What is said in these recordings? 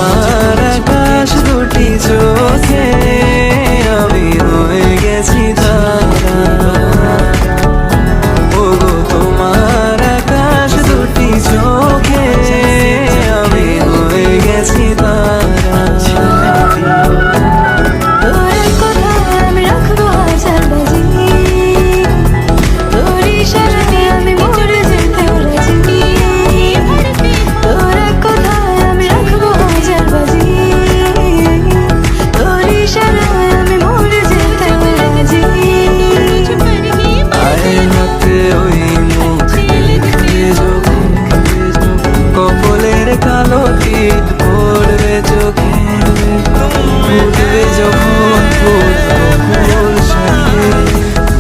তোমার আকাশ দুটি চোখে আমি হয়ে গেছি তারা। ওগো তোমার আকাশ দুটি চোখে আমি হয়ে গেছি তারা। কালো টিপ পড়বে চোখে, উঠবে যখন ফুল সাথে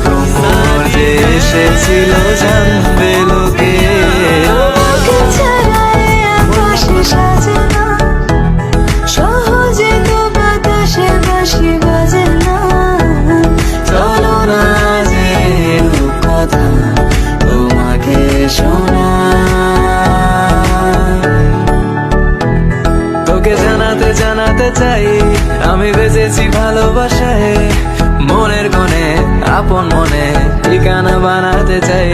তোমার যে এসেছিল জানবে লোকে। সহজে তো বাতাসে বাঁশি বাজে না, চলো না যে কথা তোমাকে শোনা। জানাতে চাই আমি বেঁচেছি ভালোবাসায়, মনের কোণে আপন মনে ঠিকানা বানাতে চাই।